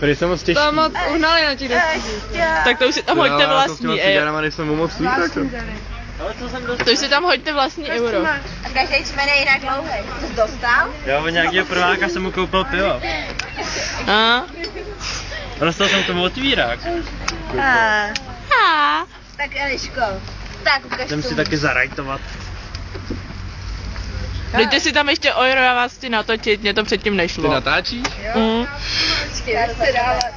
Prý jsem moc těžký. To moc uhnali na těch desítích. Tak to už si tam hoďte vlastní euro. Nejsem moc slík, tak to. To už si tam hoďte vlastní euro. A každý čmen je jinak dlouhý. Co jsi dostal? Jo, od nějakého prváka jsem mu koupil pivo. A? Dostal jsem k tomu otvírák. Tak Eliško, tak ukaž Jdem si tomu. taky zarajtovat. Dejte si tam ještě euro, já vás chci natočit, mě to předtím Ty nešlo. natáčíš? Počkej, já se dávat.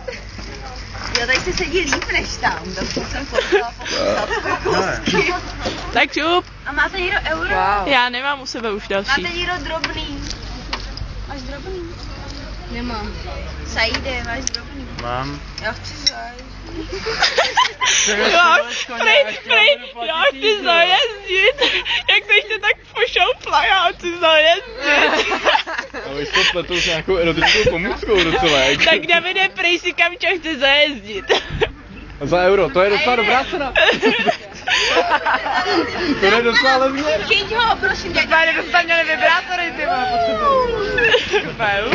Jo, tady se sedí líp než tam. Dokud jsem poslala pokusat. Tak šup. A máte někdo euro? Já nemám u sebe už další. Máte někdo drobný? Máš drobný? Nemám. Saide, máš drobný? Mám. Já chci zajít. Já chci zajezdit. Jak to ještě tak pošoupla, já chci zajezdit. A vy jste pletou s nějakou erotickou pomůckou docela, jak? Tak Davide, prej si kam čo chce zajezdit. Za euro, to je docela dobrá cena. To je docela levně. Chyť ho, prosím tě. Pane, byste měli vibrátory, ty vole, potřebuju.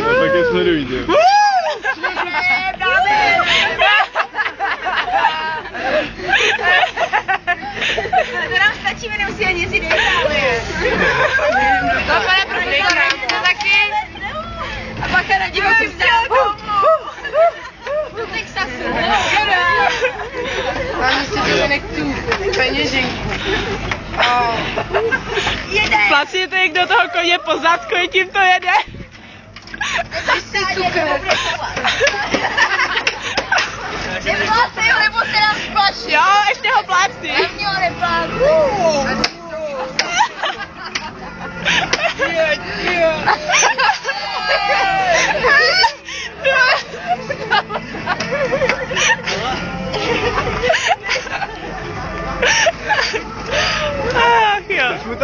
No tak je sledují, jo. To nám stačí, my nemusíme nic jiného Itálie. To pane profesora, to taky. A pak na divoký stát. Do Texasu. Mám si to nechci peněženku. Jede. Placíte někdo toho koně po zadku, tím to jede? Ty cukr. Neplácej ho, nebo se nám spaší. Jo, ještě ho plácí. Já mě ho neplácu. Ach jo.